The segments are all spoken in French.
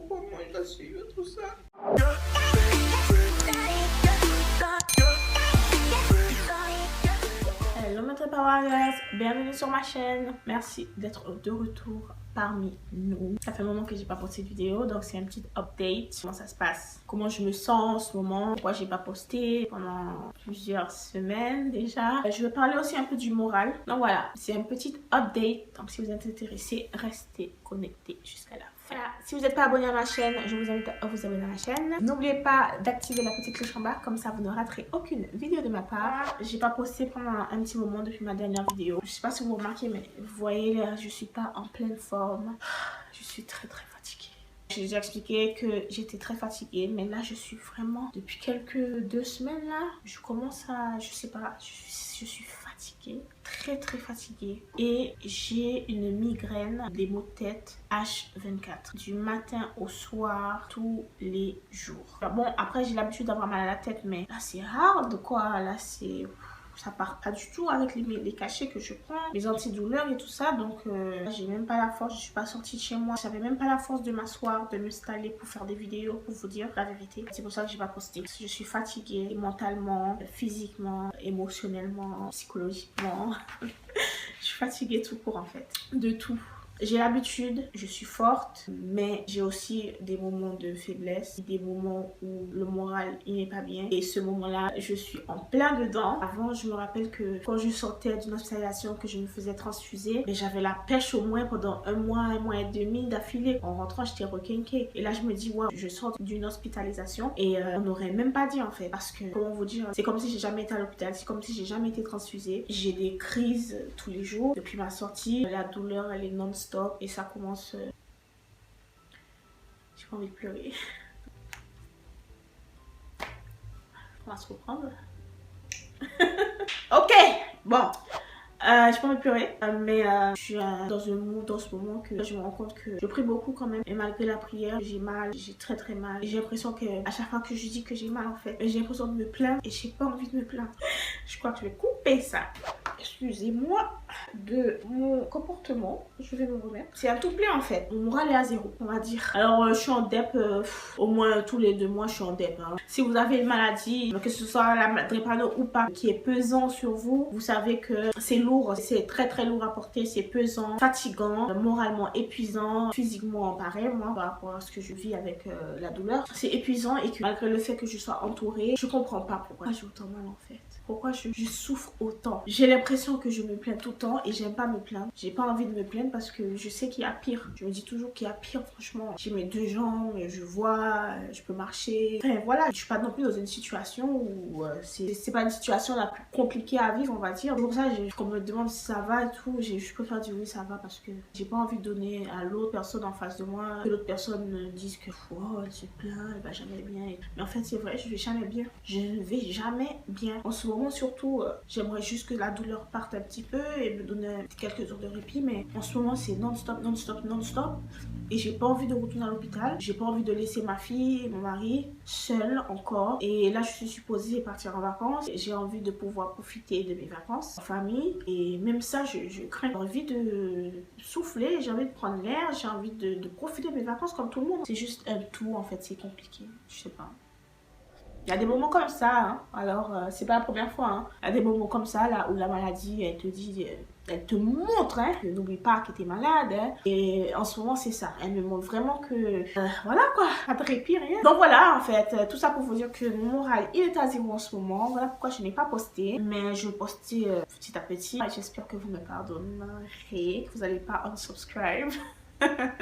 comment il va suivre tout ça. Hello mes très powers, bienvenue sur ma chaîne. Merci d'être de retour parmi nous. Ça fait un moment que j'ai pas posté de vidéo, donc c'est un petit update. Comment ça se passe, comment je me sens en ce moment, pourquoi j'ai pas posté pendant plusieurs semaines déjà. Je vais parler aussi un peu du moral. Donc voilà, c'est un petit update. Donc si vous êtes intéressé, restez connectés jusqu'à la fin. Voilà. Si vous n'êtes pas abonné à ma chaîne, je vous invite à vous abonner à la chaîne. N'oubliez pas d'activer la petite cloche en bas, comme ça vous ne raterez aucune vidéo de ma part. J'ai pas posté pendant un petit moment depuis ma dernière vidéo. Je sais pas si vous remarquez, mais vous voyez là, je suis pas en pleine forme. Je suis très fatiguée. J'ai déjà expliqué que j'étais très fatiguée, mais là je suis vraiment, depuis quelques 2 semaines là, je commence à, je sais pas, je suis fatiguée, très fatiguée, et j'ai une migraine, des maux de tête H24 du matin au soir tous les jours. Bon, après j'ai l'habitude d'avoir mal à la tête, mais là c'est hard quoi, là c'est... ça part pas du tout avec les cachets que je prends, les antidouleurs et tout ça. Donc j'ai même pas la force, je suis pas sortie de chez moi, j'avais même pas la force de m'asseoir, de m'installer pour faire des vidéos, pour vous dire la vérité. C'est pour ça que j'ai pas posté. Je suis fatiguée mentalement, physiquement, émotionnellement, psychologiquement. Je suis fatiguée tout court en fait, de tout. J'ai l'habitude, je suis forte, mais j'ai aussi des moments de faiblesse, des moments où le moral il n'est pas bien. Et ce moment-là, je suis en plein dedans. Avant, je me rappelle que quand je sortais d'une hospitalisation, que je me faisais transfuser, j'avais la pêche au moins pendant un mois et demi d'affilée. En rentrant, j'étais requinquée. Et là, je me dis, ouais, je sors d'une hospitalisation et on n'aurait même pas dit en fait. Parce que, comment vous dire, c'est comme si j'ai jamais été à l'hôpital, c'est comme si j'ai jamais été transfusée. J'ai des crises tous les jours. Depuis ma sortie, la douleur, elle est non-stop. Et ça commence... J'ai pas envie de pleurer. On va se reprendre. Ok, bon. J'ai pas envie de pleurer, mais je suis dans un mood en ce moment que je me rends compte que je prie beaucoup quand même. Et malgré la prière, j'ai mal, j'ai très mal. J'ai l'impression que à chaque fois que je dis que j'ai mal en fait, j'ai l'impression de me plaindre et j'ai pas envie de me plaindre. Je crois que je vais couper ça. Excusez-moi de mon comportement, je vais me remettre. C'est un tout plein en fait. Mon moral est à 0, on va dire. Alors je suis en dep, au moins tous les 2 mois je suis en dep. Hein. Si vous avez une maladie, que ce soit la drépano ou pas, qui est pesant sur vous, vous savez que c'est lourd, c'est très lourd à porter, c'est pesant, fatigant, moralement épuisant, physiquement pareil, moi par rapport à ce que je vis avec la douleur. C'est épuisant et que malgré le fait que je sois entourée, je comprends pas pourquoi j'ai autant mal en fait. Pourquoi je souffre autant. J'ai l'impression que je me plains tout le temps et j'aime pas me plaindre. J'ai pas envie de me plaindre parce que je sais qu'il y a pire. Je me dis toujours qu'il y a pire, franchement. J'ai mes 2 jambes, je vois, je peux marcher. Enfin voilà, je suis pas non plus dans une situation où c'est pas une situation la plus compliquée à vivre, on va dire. Pour ça, quand on me demande si ça va et tout, je préfère dire oui, ça va parce que j'ai pas envie de donner à l'autre personne en face de moi que l'autre personne me dise que oh, elle se plaint, elle va jamais bien. Mais en fait, c'est vrai, je vais jamais bien. Je ne vais jamais bien. En ce moment, surtout, j'aimerais juste que la douleur parte un petit peu et me donner quelques heures de répit, mais en ce moment c'est non-stop et j'ai pas envie de retourner à l'hôpital, j'ai pas envie de laisser ma fille et mon mari seuls encore. Et là je suis supposée partir en vacances, j'ai envie de pouvoir profiter de mes vacances en famille, et même ça je crains. J'ai envie de souffler, j'ai envie de prendre l'air, j'ai envie de profiter de mes vacances comme tout le monde. C'est juste un tout en fait, c'est compliqué, je sais pas. Il y a des moments comme ça, hein. Alors c'est pas la première fois, hein. Il y a des moments comme ça là où la maladie elle te dit, elle te montre, hein, n'oublie pas que t'es malade, hein. Et en ce moment c'est ça, elle me montre vraiment que voilà quoi, pas de répit, rien. Donc voilà en fait, tout ça pour vous dire que mon moral il est à 0 en ce moment. Voilà pourquoi je n'ai pas posté, mais je vais poster petit à petit. J'espère que vous me pardonnerez, que vous n'allez pas unsubscribe.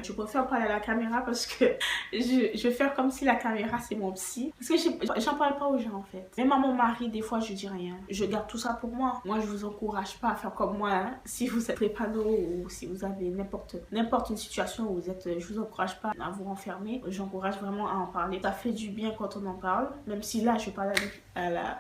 Je préfère parler à la caméra parce que je vais faire comme si la caméra c'est mon psy. Parce que j'en parle pas aux gens en fait. Même à mon mari, des fois je dis rien. Je garde tout ça pour moi. Moi je vous encourage pas à faire comme moi, hein. Si vous êtes drépano ou si vous avez n'importe une situation où vous êtes, je vous encourage pas à vous renfermer. J'encourage vraiment à en parler. Ça fait du bien quand on en parle. Même si là je parle à la...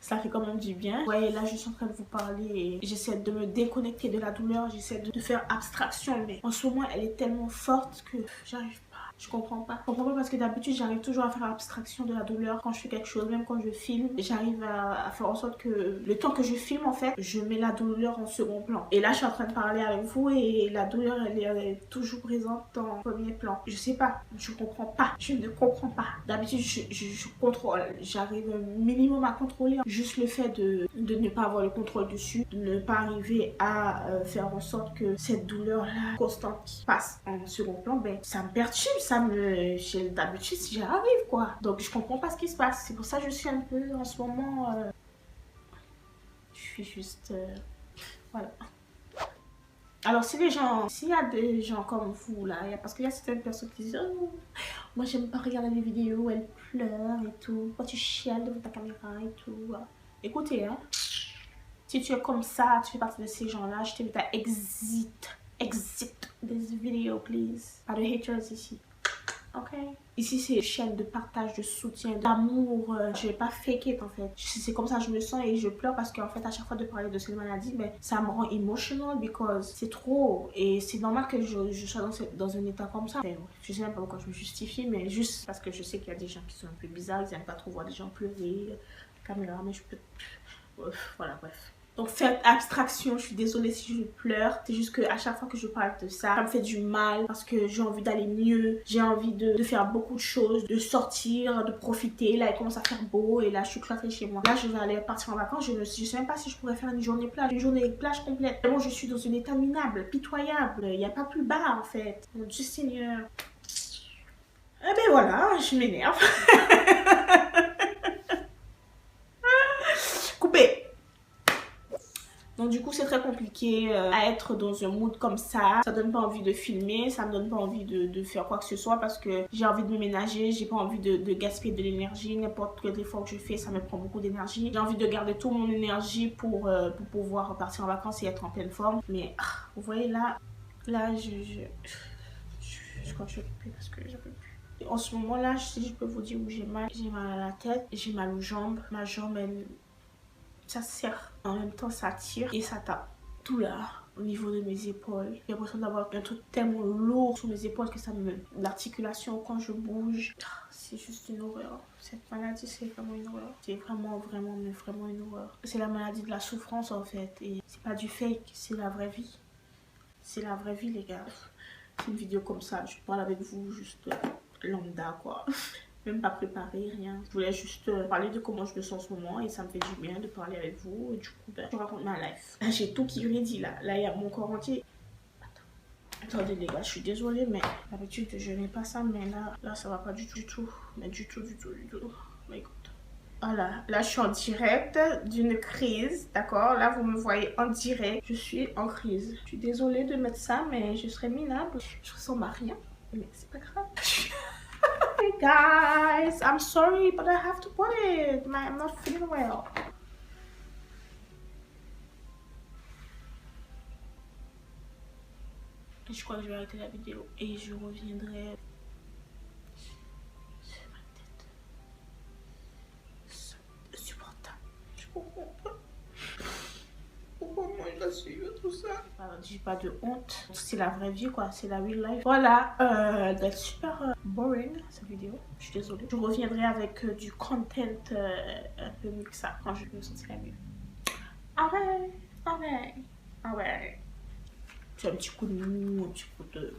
Ça fait quand même du bien. Vous voyez, là je suis en train de vous parler et j'essaie de me déconnecter de la douleur, j'essaie de faire abstraction, mais en ce moment elle est tellement forte que j'arrive pas. Je comprends pas. Je comprends pas parce que d'habitude j'arrive toujours à faire abstraction de la douleur quand je fais quelque chose, même quand je filme. J'arrive à faire en sorte que le temps que je filme en fait, je mets la douleur en second plan. Et là je suis en train de parler avec vous et la douleur elle est toujours présente en premier plan. Je sais pas, je comprends pas. Je ne comprends pas. D'habitude je contrôle. J'arrive minimum à contrôler. Juste le fait de ne pas avoir le contrôle dessus, de ne pas arriver à faire en sorte que cette douleur là constante qui passe en second plan, ben ça me perturbe. D'habitude si j'y arrive quoi. Donc je comprends pas ce qui se passe. C'est pour ça que je suis un peu en ce moment. Je suis juste. Voilà. Alors s'il y a des gens comme vous là, parce qu'il y a certaines personnes qui disent oh, moi j'aime pas regarder les vidéos où elles pleurent et tout. Quand tu chiales devant ta caméra et tout. Écoutez hein. Si tu es comme ça, tu fais partie de ces gens là, je t'invite à exit this video please. Pas de haters ici. Ok. Ici c'est une chaîne de partage, de soutien, d'amour. Je vais pas fake it en fait. C'est comme ça que je me sens et je pleure parce qu'en fait à chaque fois de parler de cette maladie, ben, ça me rend emotional because c'est trop. Et c'est normal que je sois dans un état comme ça. Je sais même pas pourquoi je me justifie, mais juste parce que je sais qu'il y a des gens qui sont un peu bizarres, ils aiment pas trop voir des gens pleurer. Caméra, mais je peux... Voilà, bref. Donc faites abstraction, je suis désolée si je pleure. C'est juste que à chaque fois que je parle de ça, ça me fait du mal parce que j'ai envie d'aller mieux. J'ai envie de faire beaucoup de choses, de sortir, de profiter. Là, il commence à faire beau et là, je suis cloîtrée chez moi. Là, je vais aller partir en vacances. Je sais même pas si je pourrais faire une journée plage. Une journée plage complète. Vraiment, je suis dans un état minable, pitoyable. Il n'y a pas plus bas en fait. Mon Dieu Seigneur. Eh ben voilà, je m'énerve. Coupé. Donc du coup c'est très compliqué à être dans un mood comme ça. Ça donne pas envie de filmer, ça me donne pas envie de faire quoi que ce soit parce que j'ai envie de me ménager, j'ai pas envie de gaspiller de l'énergie. N'importe quel effort que je fais, ça me prend beaucoup d'énergie. J'ai envie de garder toute mon énergie pour pouvoir partir en vacances et être en pleine forme. Mais vous voyez là je crois que je vais couper parce que j'en peux plus. En ce moment là, si je peux vous dire où j'ai mal à la tête, j'ai mal aux jambes. Ma jambe elle... ça serre, en même temps ça tire et ça tape tout là au niveau de mes épaules. J'ai l'impression d'avoir un truc tellement lourd sur mes épaules que ça me... l'articulation quand je bouge, c'est juste une horreur. Cette maladie c'est vraiment une horreur. C'est vraiment une horreur. C'est la maladie de la souffrance en fait et c'est pas du fake, c'est la vraie vie. C'est la vraie vie les gars. C'est une vidéo comme ça, je parle avec vous juste lambda quoi. Même pas préparé, rien. Je voulais juste parler de comment je me sens en ce moment et ça me fait du bien de parler avec vous. Et du coup, ben, je raconte ma life. J'ai tout qui dit là. Là, il y a mon corps entier. Attendez les gars, je suis désolée, mais d'habitude, je n'ai pas ça. Mais là, ça va pas du tout. Mais du tout. Mais écoute. Voilà, là, je suis en direct d'une crise, d'accord? Là, vous me voyez en direct. Je suis en crise. Je suis désolée de mettre ça, mais je serais minable. Je ressemble à rien, mais c'est pas grave. Hey guys, I'm sorry, but I have to put it. I'm not feeling well. Je crois que je vais arrêter la vidéo et je reviendrai sur ma tête. C'est insupportable. Je comprends pas. Pourquoi moi je la suis tout ça? J'ai pas de honte. C'est la vraie vie quoi, c'est la real life. Voilà, d'être super boring cette vidéo. Je suis désolée. Je reviendrai avec du content un peu mieux que ça quand je me sentirai mieux. Alright. Tu as un petit coup de mou, un petit coup de...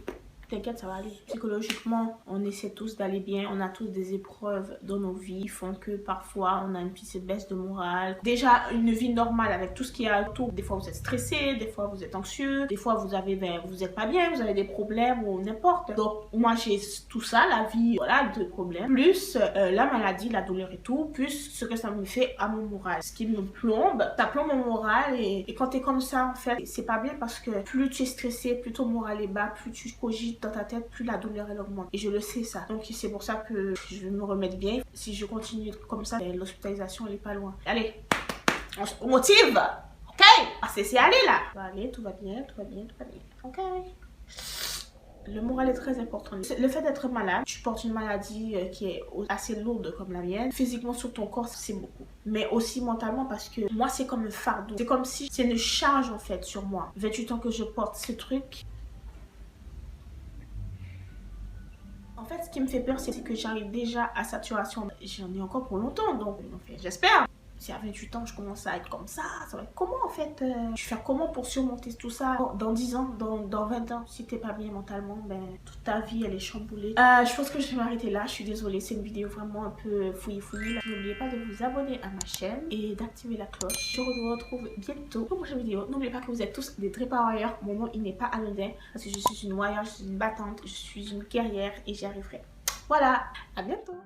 T'inquiète, ça va aller. Psychologiquement, on essaie tous d'aller bien. On a tous des épreuves dans nos vies qui font que parfois on a une petite baisse de morale. Déjà, une vie normale avec tout ce qu'il y a autour. Des fois, vous êtes stressé, des fois, vous êtes anxieux, des fois, vous êtes pas bien, vous avez des problèmes ou n'importe. Donc, moi, j'ai tout ça, la vie, voilà, de problèmes. Plus la maladie, la douleur et tout. Plus ce que ça me fait à mon moral. Ce qui me plombe, ça plombe mon moral. Et quand t'es comme ça, en fait, c'est pas bien parce que plus tu es stressé, plus ton moral est bas, plus tu cogites dans ta tête, plus la douleur elle augmente. Et je le sais ça. Donc c'est pour ça que je vais me remettre bien. Si je continue comme ça, l'hospitalisation elle est pas loin. Allez, on se motive. Ok, c'est aller là. Ça va aller, tout va bien. Ok. Le moral est très important. Le fait d'être malade, tu portes une maladie qui est assez lourde comme la mienne. Physiquement sur ton corps, c'est beaucoup. Mais aussi mentalement parce que moi, c'est comme un fardeau. C'est comme si c'est une charge en fait sur moi. 28 ans que je porte ce truc. En fait, ce qui me fait peur, c'est que j'arrive déjà à saturation. J'en ai encore pour longtemps, donc j'espère. Si à 28 ans, je commence à être comme ça va être comment en fait je vais faire comment pour surmonter tout ça dans 10 ans, dans 20 ans, si t'es pas bien mentalement, ben toute ta vie elle est chamboulée. Je pense que je vais m'arrêter là, je suis désolée, c'est une vidéo vraiment un peu fouillis. N'oubliez pas de vous abonner à ma chaîne et d'activer la cloche. Je vous retrouve bientôt pour une prochaine vidéo. N'oubliez pas que vous êtes tous des Dream Warriors. Mon nom il n'est pas anodin parce que je suis une warrior, je suis une battante, je suis une guerrière et j'y arriverai. Voilà, à bientôt.